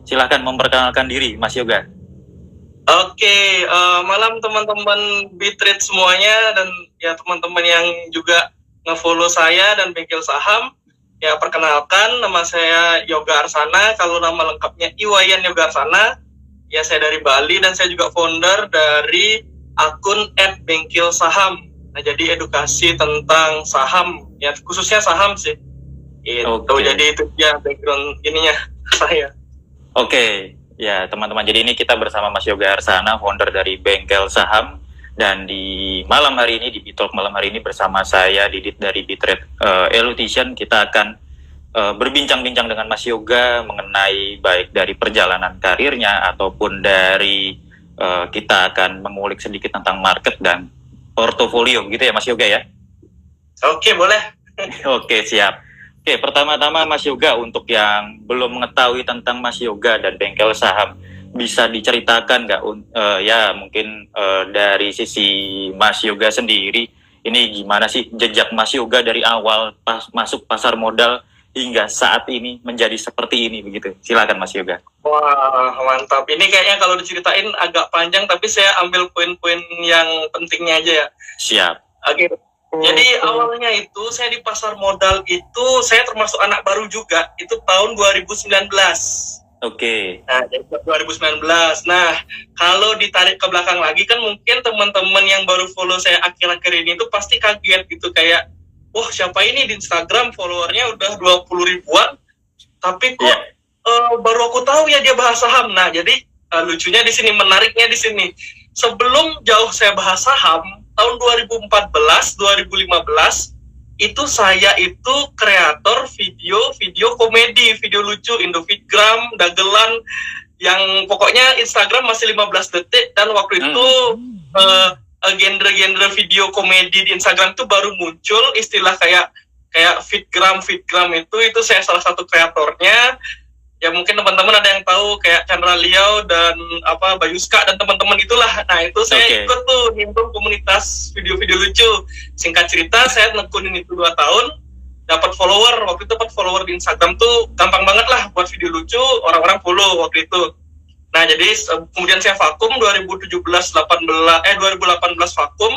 Silahkan memperkenalkan diri, Mas Yoga. Oke, malam teman-teman Bitrade semuanya dan ya teman-teman yang juga nge-follow saya dan Bengkel Saham. Ya perkenalkan, nama saya Yoga Arsana, kalau nama lengkapnya Iwayan Yoga Arsana. Ya saya dari Bali dan saya juga founder dari akun @bengkel saham. Nah jadi edukasi tentang saham, ya khususnya saham sih. Itu jadi itu ya background ininya saya. Oke, ya teman-teman. Jadi ini kita bersama Mas Yoga Arsana, founder dari Bengkel Saham. Dan di malam hari ini, di Bitalk malam hari ini bersama saya, Didit dari Bitrade Elution, kita akan berbincang-bincang dengan Mas Yoga mengenai baik dari perjalanan karirnya ataupun dari kita akan mengulik sedikit tentang market dan portofolio, gitu ya Mas Yoga ya? Oke, boleh. Oke, siap. Oke, pertama-tama Mas Yoga, untuk yang belum mengetahui tentang Mas Yoga dan Bengkel Saham, bisa diceritakan nggak ya mungkin dari sisi Mas Yoga sendiri, ini gimana sih jejak Mas Yoga dari awal masuk pasar modal hingga saat ini menjadi seperti ini begitu. Silakan Mas Yoga. Wah, mantap. Ini kayaknya kalau diceritain agak panjang, tapi saya ambil poin-poin yang pentingnya aja ya. Siap. Oke. Jadi awalnya itu saya di pasar modal itu saya termasuk anak baru juga. Itu tahun 2019. Oke. Nah, 2019. Nah, kalau ditarik ke belakang lagi kan mungkin teman-teman yang baru follow saya akhir-akhir ini itu pasti kaget gitu, kayak wah siapa ini di Instagram followernya udah 20 ribuan, tapi kok baru aku tahu ya dia bahas saham. Nah, jadi lucunya di sini, menariknya di sini. Sebelum jauh saya bahas saham, tahun 2014, 2015, itu saya itu kreator video komedi, video lucu, Indofitgram, dagelan, yang pokoknya Instagram masih 15 detik, dan waktu itu genre-genre video komedi di Instagram itu baru muncul, istilah kayak fitgram itu saya salah satu kreatornya. Ya mungkin teman-teman ada yang tahu kayak Chandra Liao dan Bayuska dan teman-teman itulah. Nah itu saya ikut tuh himpun komunitas video-video lucu. Singkat cerita saya nekunin itu 2 tahun, dapat follower. Waktu itu dapat follower di Instagram tuh gampang banget lah buat video lucu, orang-orang follow waktu itu. Nah, jadi kemudian saya vakum 2018 vakum,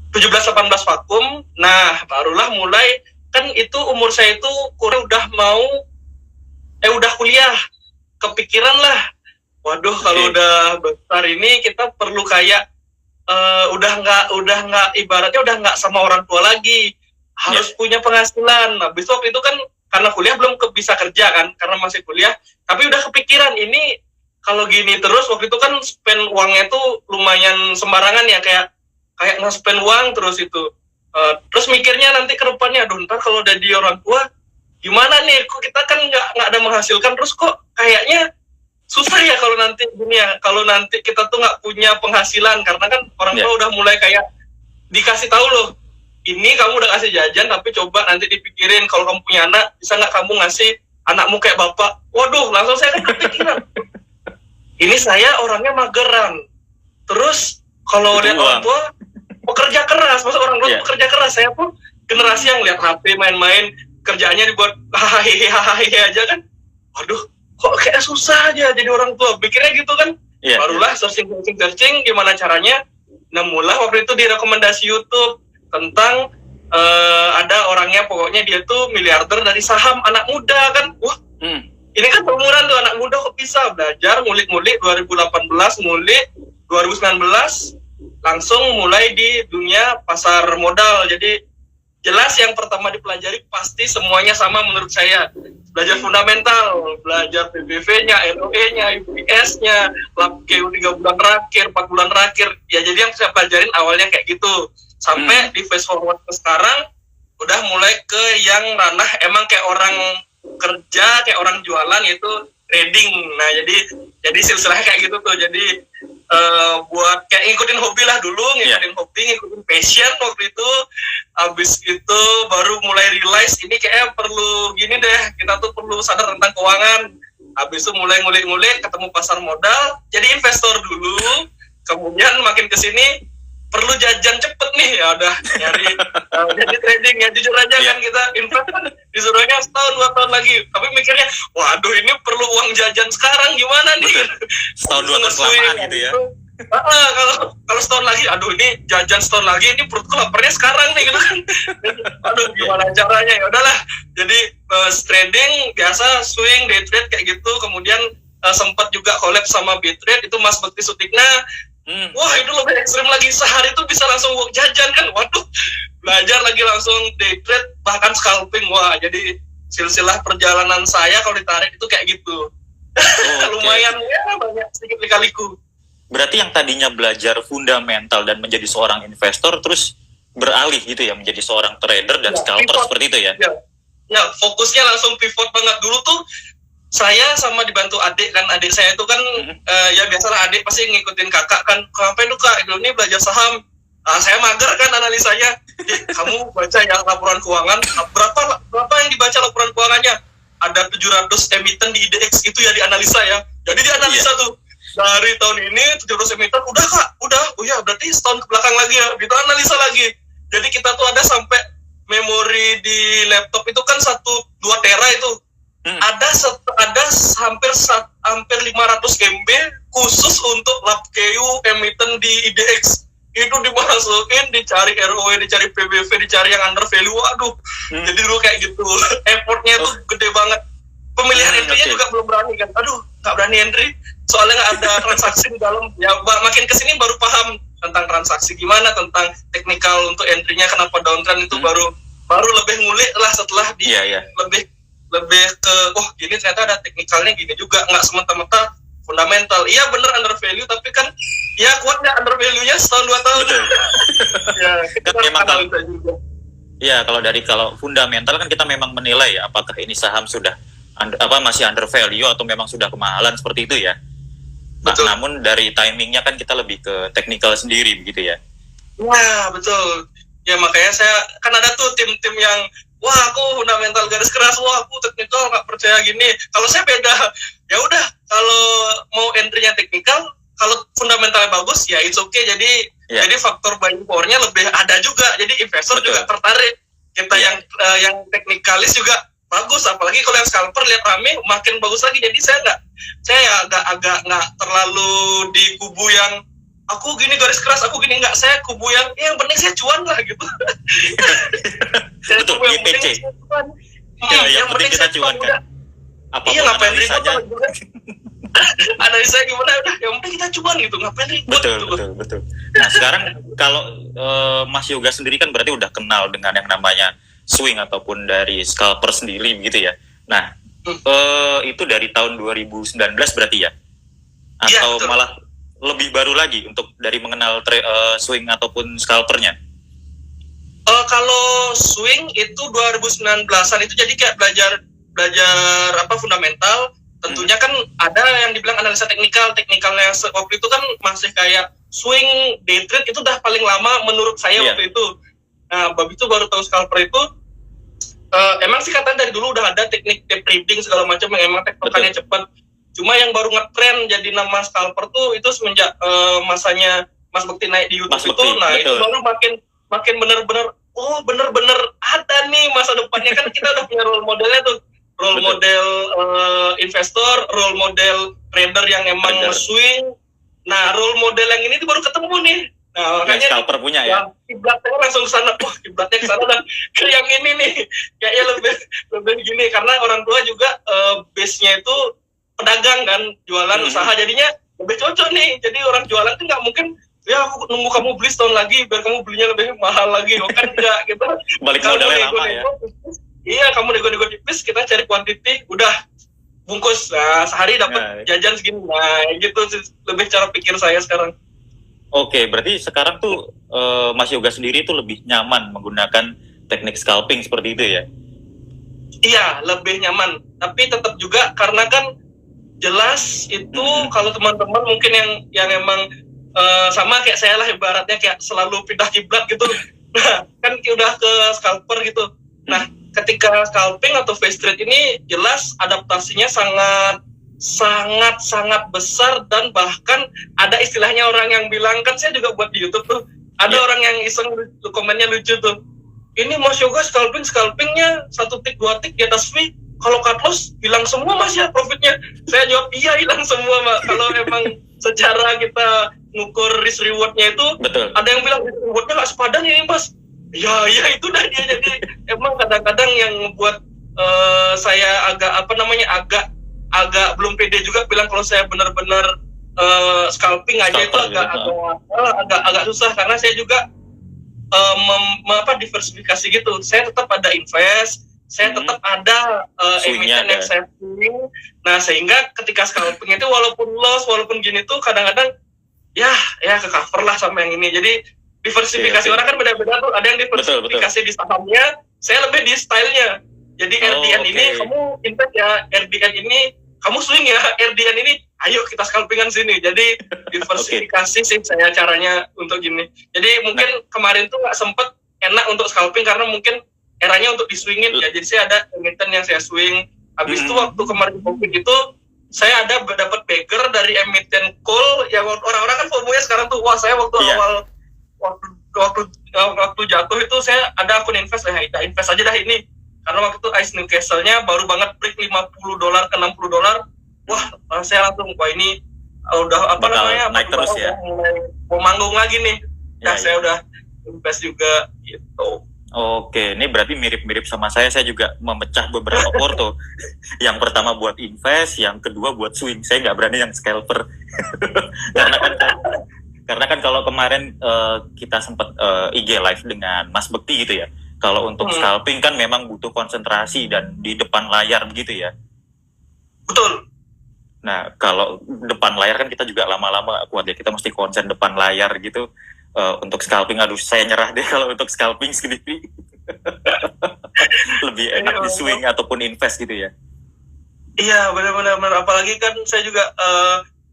17-18 vakum. Nah, barulah mulai, kan itu umur saya itu kurang udah kuliah. Kepikiran lah, waduh kalau udah besar ini kita perlu kayak udah nggak ibaratnya udah nggak sama orang tua lagi, harus punya penghasilan. Nah, besok itu kan karena kuliah belum bisa kerja kan, karena masih kuliah, tapi udah kepikiran ini kalau gini terus. Waktu itu kan spend uangnya tuh lumayan sembarangan ya, kayak nge-spend uang terus itu. Terus mikirnya nanti ke depannya, aduh ntar kalau udah di orang tua gimana nih, kok kita kan nggak ada menghasilkan, terus kok kayaknya susah ya kalau nanti dunia, kalau nanti kita tuh nggak punya penghasilan, karena kan orang tua udah mulai kayak dikasih tahu loh, ini kamu udah kasih jajan, tapi coba nanti dipikirin kalau kamu punya anak, bisa nggak kamu ngasih anakmu kayak bapak. Waduh, langsung saya kan kepikiran. Ini saya orangnya mageran. Terus kalau lihat orang tua pekerja keras, masa orang tua pekerja keras, saya pun generasi yang lihat HP main-main, kerjaannya dibuat hahaha aja kan. Waduh, kok kayak susah aja jadi orang tua. Pikirnya gitu kan. Barulah searching gimana caranya. Nah, mulai waktu itu direkomendasi YouTube tentang ada orangnya, pokoknya dia tuh miliarder dari saham, anak muda kan. Wah, ini kan umuran tuh anak muda kok bisa belajar, ngulik-ngulik 2018, ngulik 2019, langsung mulai di dunia pasar modal. Jadi jelas yang pertama dipelajari pasti semuanya sama menurut saya. Belajar fundamental, belajar PBV-nya, LOE-nya, UPS-nya, LABGEO 3 bulan terakhir, 4 bulan terakhir. Ya jadi yang saya pelajarin awalnya kayak gitu. Sampai di fast forward ke sekarang, udah mulai ke yang ranah emang kayak orang kerja, kayak orang jualan, yaitu trading. Nah jadi silsilahnya kayak gitu tuh. Jadi buat kayak ngikutin hobi lah dulu, ngikutin passion waktu itu. Abis itu baru mulai realize ini kayaknya perlu gini deh, kita tuh perlu sadar tentang keuangan. Abis itu mulai ngulik-ngulik, ketemu pasar modal, jadi investor dulu. Kemudian makin kesini perlu jajan cepet nih, ya udah nyari jadi trading ya, jujur aja kan kita invest kan disuruhnya setahun 2 tahun lagi, tapi mikirnya waduh ini perlu uang jajan sekarang gimana nih. Setahun 2 tahun kelamaan gitu ya. Kalau setahun lagi, aduh ini jajan setahun lagi, ini perutku laparnya sekarang nih gitu kan. Aduh gimana caranya, ya udahlah. Jadi trading biasa, swing, day trade kayak gitu. Kemudian sempat juga collab sama Bitrate, itu Mas Bekti Sutikna. Wah itu lebih ekstrim lagi, sehari itu bisa langsung jajan kan. Waduh, belajar lagi langsung day trade, bahkan scalping. Wah jadi silsilah perjalanan saya kalau ditarik itu kayak gitu. Lumayan ya, banyak sedikit lika-liku. Berarti yang tadinya belajar fundamental dan menjadi seorang investor terus beralih gitu ya menjadi seorang trader dan scalper pivot. Seperti itu ya? Ya, fokusnya langsung pivot banget. Dulu tuh saya sama dibantu adik kan, adik saya itu kan ya biasalah adik pasti ngikutin kakak kan, ngapain lu kak, ini belajar saham. Saya mager kan analisanya. Kamu baca ya laporan keuangan, berapa yang dibaca laporan keuangannya? Ada 700 emiten di IDX, itu ya dianalisa ya. Jadi dianalisa tuh. Dari tahun ini 700 emiten udah kak, udah, oh ya berarti setahun ke belakang lagi ya, gitu analisa lagi. Jadi kita tuh ada sampai memori di laptop itu kan 1-2 tera itu, ada hampir 500 MB khusus untuk LabKeyu emiten di IDX. Itu dimasukin, dicari ROE, dicari PBV, dicari yang under value, aduh. Jadi dulu kayak gitu, effortnya tuh gede banget. Pemilihan entry-nya juga belum berani kan, aduh nggak berani entry. Soalnya nggak ada transaksi di dalam. Ya makin kesini baru paham tentang transaksi gimana, tentang teknikal untuk entry-nya, kenapa downtrend itu baru lebih ngulik lah setelah di lebih ke gini ternyata ada teknikalnya gini juga, nggak semata-mata fundamental. Iya bener under value, tapi kan ya kuatnya under value-nya setahun 2 tahun. Ya kita memang kalau fundamental kan kita memang menilai ya apakah ini saham sudah masih under value atau memang sudah kemahalan seperti itu ya. Namun dari timingnya kan kita lebih ke teknikal sendiri begitu ya. Wah betul. Ya makanya saya kan ada tuh tim-tim yang wah aku fundamental garis keras, wah aku teknikal nggak percaya gini. Kalau saya beda. Ya udah, kalau mau entry-nya teknikal, kalau fundamentalnya bagus ya it's okay. Jadi faktor buying power-nya lebih ada juga. Jadi investor juga tertarik. Kita yang teknikalis juga bagus, apalagi kalau yang scalper lihat rame makin bagus lagi. Jadi saya agak nggak terlalu di kubu yang aku gini garis keras, aku gini, nggak. Saya kubu yang penting saya cuan lah gitu. Betul, IPC. Yang penting kita cuan kan. Iya, ngapain ribut juga. Analisa gimana udah, yang penting kita cuan gitu, ngapain ribut. Betul. Nah sekarang kalau Mas Yoga sendiri kan berarti udah kenal dengan yang namanya swing ataupun dari scalper sendiri gitu ya. Nah, itu dari tahun 2019 berarti ya? Atau ya, malah lebih baru lagi untuk dari mengenal swing ataupun scalpernya? Kalau swing itu 2019-an itu jadi kayak belajar fundamental. Tentunya kan ada yang dibilang analisa teknikalnya waktu itu kan masih kayak swing, day trade itu udah paling lama menurut saya waktu itu. Nah, itu baru tahu scalper itu. Emang sih katanya dari dulu udah ada teknik tape reading segala macam yang emang tektokannya cepat. Cuma yang baru ngetren jadi nama scalper tuh itu semenjak masanya Mas Bekti naik di YouTube itu. Nah, itu baru makin bener-bener ada nih masa depannya. Kan kita udah punya role modelnya tuh. Role model investor, role model trader yang emang swing. Nah, role model yang ini tuh baru ketemu nih. Nah, makanya scalper punya ya. Kiblatnya langsung ke sana. Kiblatnya ke sana dan ke yang ini nih. Kayaknya lebih gini karena orang tua juga base-nya itu pedagang kan, jualan usaha, jadinya lebih cocok nih. Jadi orang jualan tuh nggak mungkin ya aku nunggu kamu beli setahun lagi biar kamu belinya lebih mahal lagi. Kan enggak gitu. Balik modalnya lama ya. Iya, kamu nego-nego tipis, kita cari quantity, udah bungkus. Nah, sehari dapat jajan segini. Nah, gitu lebih cara pikir saya sekarang. Oke, berarti sekarang tuh Mas Yoga sendiri tuh lebih nyaman menggunakan teknik scalping seperti itu ya? Iya, lebih nyaman. Tapi tetap juga karena kan jelas itu kalau teman-teman mungkin yang emang sama kayak saya lah ibaratnya kayak selalu pindah kiblat gitu. Nah, kan udah ke scalper gitu. Nah, ketika scalping atau face trade ini jelas adaptasinya sangat besar dan bahkan ada istilahnya orang yang bilang kan saya juga buat di YouTube tuh Ada Iya. orang yang iseng komennya lucu tuh. Ini Mas Yoga scalpingnya 1 tick 2 tick di atas fee. Kalau cut loss hilang semua Mas ya profitnya. Saya jawab iya hilang semua Mbak. Kalau emang secara kita ngukur risk rewardnya itu, Betul. ada yang bilang risk rewardnya nggak sepadan ini Mas. Ya itu dah dia. Jadi emang kadang-kadang yang membuat saya agak belum pede juga bilang kalau saya benar-benar scalping aja itu agak susah, karena saya juga diversifikasi gitu. Saya tetap ada invest, saya tetap ada emiten yang saya swing. Nah sehingga ketika scalping itu walaupun loss, walaupun gini tuh kadang-kadang ya ke cover lah sama yang ini. Jadi diversifikasi orang kan beda-beda tuh. Ada yang diversifikasi di sahamnya, saya lebih di stylenya. Jadi RDN ini kamu invest ya, RDN ini kamu swing ya, RDN ini ayo kita scalpingan sini. Jadi diversifikasi sih saya caranya untuk gini. Jadi mungkin kemarin tuh nggak sempet enak untuk scalping karena mungkin eranya untuk diswingin ya. Jadi saya ada emiten yang saya swing. Habis itu waktu kemarin COVID itu saya ada dapat bagger dari emiten call yang orang-orang kan FOMO-nya sekarang tuh. Wah saya waktu jatuh itu saya ada akun invest ya, invest aja dah ini. Karena waktu itu ICE Newcastle-nya baru banget break $50 ke $60. Wah, saya langsung ini udah naik terus ya. Mau manggung lagi nih. Nah, saya udah invest juga gitu. Oke, ini berarti mirip-mirip sama saya. Saya juga memecah beberapa porto. Yang pertama buat invest, yang kedua buat swing. Saya nggak berani yang scalper. karena kan kalau kemarin kita sempat IG live dengan Mas Bekti gitu ya. Kalau untuk scalping kan memang butuh konsentrasi dan di depan layar begitu ya. Betul. Nah, kalau depan layar kan kita juga lama-lama kuat ya, kita mesti konsen depan layar gitu. Untuk scalping, aduh saya nyerah deh kalau untuk scalping sendiri. Lebih enak di swing ataupun invest gitu ya. Iya, benar-benar. Apalagi kan saya juga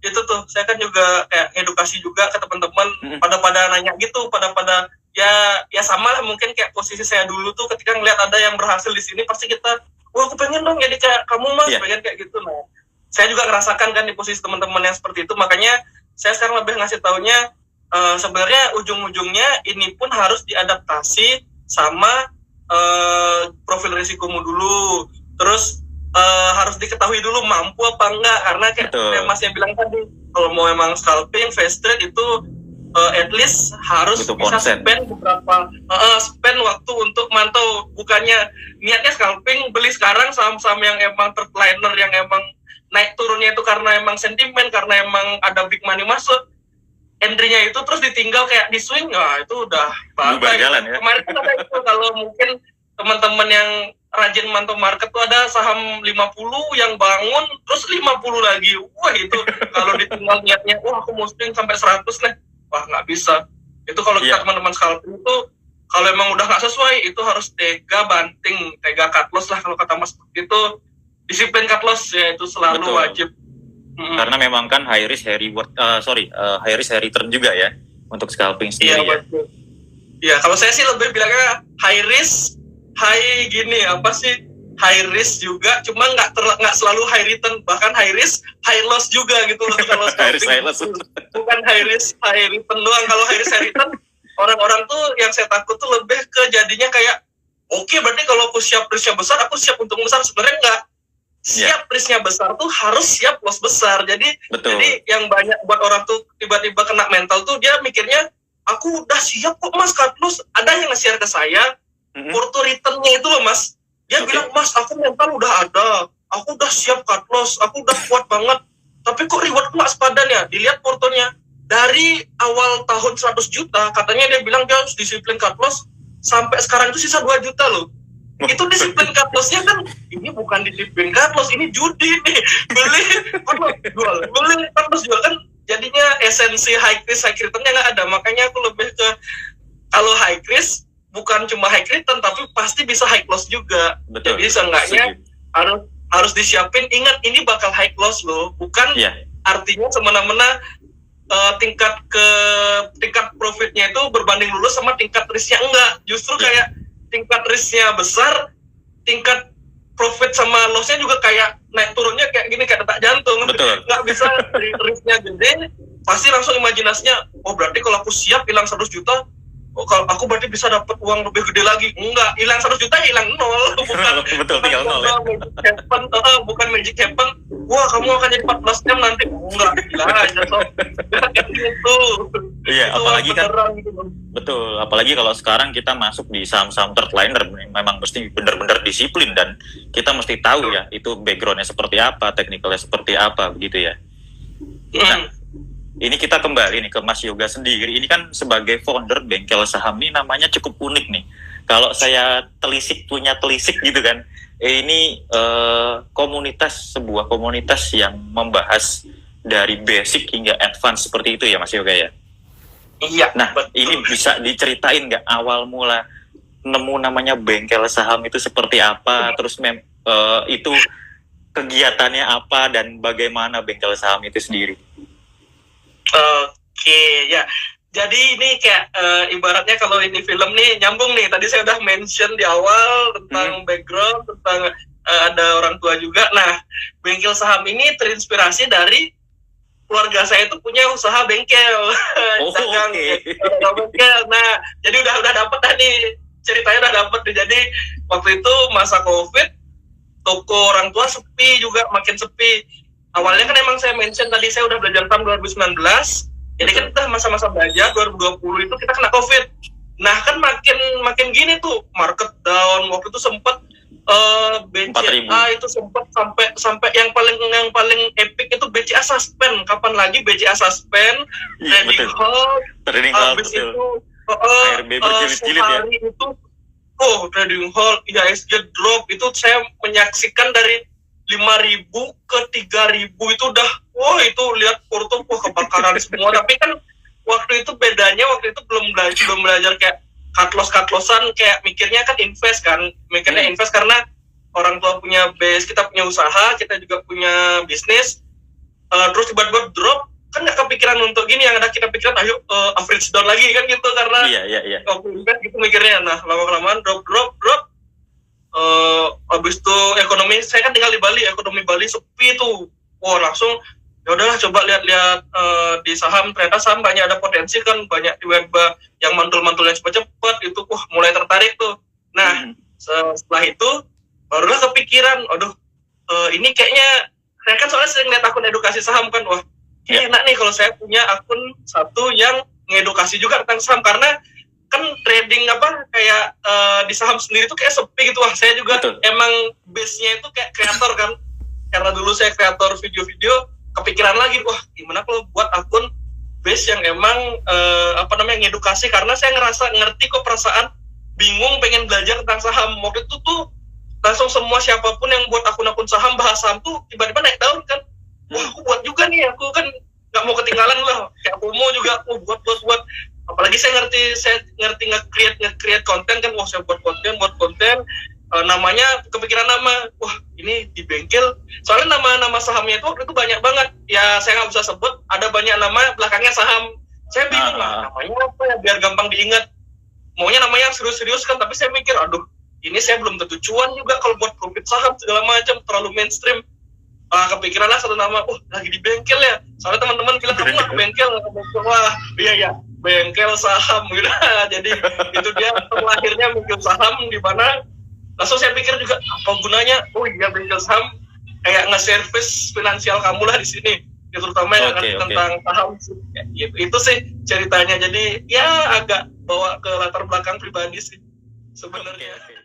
itu tuh, saya kan juga kayak edukasi juga ke teman-teman, pada nanya gitu, pada ya sama lah mungkin kayak posisi saya dulu tuh ketika ngeliat ada yang berhasil di sini pasti kita, wah aku pengen dong jadi kayak kamu Mas, pengen kayak gitu. Nah, saya juga ngerasakan kan di posisi teman-teman yang seperti itu, makanya saya sekarang lebih ngasih taunya sebenarnya ujung-ujungnya ini pun harus diadaptasi sama profil risikomu dulu, terus harus diketahui dulu mampu apa enggak, karena kayak Mas yang bilang tadi, kalau mau emang scalping, fast trade itu at least harus butuh bisa konsen. spend waktu untuk mantau, bukannya niatnya scalping, beli sekarang saham-saham yang emang third liner, yang emang naik turunnya itu karena emang sentimen, karena emang ada big money masuk, entry-nya itu terus ditinggal kayak di swing, itu udah bye jalan ya. Kemarin kan ada itu, kalau mungkin teman-teman yang rajin mantau market tuh ada saham 50 yang bangun terus 50 lagi. Wah itu kalau ditinggal niatnya, wah aku mau swing sampai 100 nih. Wah nggak bisa. Itu kalau kita teman-teman scalping itu, kalau emang udah nggak sesuai, itu harus tega banting, tega cut loss lah kalau kata Mas. Itu disiplin cut loss ya, itu selalu wajib. Karena memang kan high risk high reward, high risk high return juga ya untuk scalping sendiri ya. Iya, kalau saya sih lebih bilangnya high risk, high risk juga, cuma nggak selalu high return, bahkan high risk high loss juga gitu loh kalau scalping. Bukan high risk high return doang. Kalau high risk high return, orang-orang tuh yang saya takut tuh lebih ke jadinya kayak oke, berarti kalau aku siap risknya besar, aku siap untung besar. Sebenarnya enggak. Siap risknya besar tuh harus siap loss besar. Jadi yang banyak buat orang tuh tiba-tiba kena mental tuh, dia mikirnya aku udah siap kok Mas cut loss. Ada yang nge-share ke saya porto return-nya itu loh Mas. Dia bilang, Mas aku mental udah ada, aku udah siap cut loss, aku udah kuat banget, tapi kok reward nggak sepadan ya. Dilihat portonya dari awal tahun 100 juta, katanya dia bilang dia harus disiplin cut loss, sampai sekarang itu sisa 2 juta loh. Itu disiplin cut loss-nya kan, ini bukan disiplin cut loss, ini judi nih. Beli cut loss jual kan, jadinya esensi high risk high return-nya nggak ada. Makanya aku lebih ke, kalau high risk bukan cuma high return, tapi pasti bisa high loss juga. Jadi seenggaknya harus disiapin. Ingat, ini bakal high loss loh, bukan artinya semena-mena tingkat profitnya itu berbanding lurus sama tingkat risknya. Enggak, justru kayak tingkat risknya besar, tingkat profit sama lossnya juga kayak naik turunnya kayak gini, kayak detak jantung. Nggak bisa risknya gede, pasti langsung imajinasinya, oh berarti kalau aku siap hilang 100 juta, oh kalau aku berarti bisa dapat uang lebih gede lagi. Enggak, hilang 100 juta hilang nol. Betul, tinggal nol ya. Bukan magic happen. Wah, kamu akan jadi 14 jam nanti. Enggak, gila aja sob. Gitu. Iya, Itu apalagi kan beneran gitu. betul, apalagi kalau sekarang kita masuk di saham-saham third liner memang mesti benar-benar disiplin dan kita mesti tahu ya itu backgroundnya seperti apa, teknikalnya seperti apa begitu ya. Nah, ini kita kembali nih ke Mas Yoga sendiri. Ini kan sebagai founder bengkel saham ini namanya cukup unik nih. Kalau saya punya telisik gitu kan, ini sebuah komunitas yang membahas dari basic hingga advance seperti itu ya Mas Yoga ya. Iya. Nah, betul. ini bisa diceritain nggak awal mula nemu namanya bengkel saham itu seperti apa, terus itu kegiatannya apa dan bagaimana bengkel saham itu sendiri? Oke, ya. Jadi ini kayak ibaratnya kalau ini film nih nyambung nih. Tadi saya udah mention di awal tentang background, tentang ada orang tua juga. Nah, bengkel saham ini terinspirasi dari keluarga saya itu punya usaha bengkel, dagang bengkel. Nah, jadi udah dapet nih ceritanya udah dapet nih. Jadi waktu itu masa COVID, toko orang tua sepi juga, makin sepi. Awalnya kan emang saya mention tadi saya udah belajar tahun 2019. Jadi kan kita masa-masa belajar 2020 itu kita kena COVID. Nah kan makin gini tuh market down. Waktu itu sempat BCA itu sempat sampai yang paling epic itu BCA suspend. Kapan lagi BCA suspend? Trading halt. Habis itu sehari itu trading halt, IHSG drop. Itu saya menyaksikan dari 5.000 ke 3.000 itu udah, itu lihat porto kebakaran semua. Tapi kan waktu itu bedanya, waktu itu belum belajar kayak cut lossan, kayak mikirnya kan invest karena orang tua punya base, kita punya usaha, kita juga punya bisnis, terus tiba-tiba drop, kan nggak kepikiran untuk gini, yang ada kita pikiran ayo average down lagi kan gitu, karena waktu invest gitu mikirnya. Nah lama-kelamaan drop, habis itu ekonomi, saya kan tinggal di Bali, ekonomi Bali sepi tuh, langsung ya udahlah coba lihat-lihat di saham, ternyata saham banyak ada potensi kan, banyak di web yang mantul-mantulnya cepat-cepat itu, mulai tertarik tuh. Nah setelah itu barulah kepikiran, ini kayaknya saya kan soalnya sering lihat akun edukasi saham kan, enak nih kalau saya punya akun satu yang ngedukasi juga tentang saham, karena kan trading kayak di saham sendiri tuh kayak sepi gitu. Saya juga emang base-nya itu kayak kreator kan, karena dulu saya kreator video-video, kepikiran lagi, gimana kalau buat akun base yang emang ngedukasi, karena saya ngerti kok perasaan bingung pengen belajar tentang saham. Waktu itu tuh langsung semua siapapun yang buat akun-akun saham, bahas saham tuh tiba-tiba naik daun kan, aku buat juga nih, aku kan nggak mau ketinggalan lah, kayak aku mau juga aku buat. Apalagi saya ngerti nge-create konten kan, saya buat konten, namanya kepikiran nama, ini di bengkel, soalnya nama sahamnya itu waktu itu banyak banget ya, saya nggak bisa sebut, ada banyak nama belakangnya saham. Saya bingung namanya apa ya biar gampang diingat, maunya namanya yang serius-serius kan, tapi saya mikir ini saya belum tentu cuan juga kalau buat profit saham segala macam, terlalu mainstream. Kepikiran lah satu nama, lagi di bengkel ya, soalnya teman-teman bilang kamu nggak ke bengkel, iya bengkel saham gitu. Jadi itu dia lahirnya bengkel saham, di mana langsung saya pikir juga apa gunanya, bengkel saham kayak nge-service finansial kamu lah di sini, ya, terutama tentang saham. Itu sih ceritanya, jadi ya agak bawa ke latar belakang pribadi sih sebenarnya.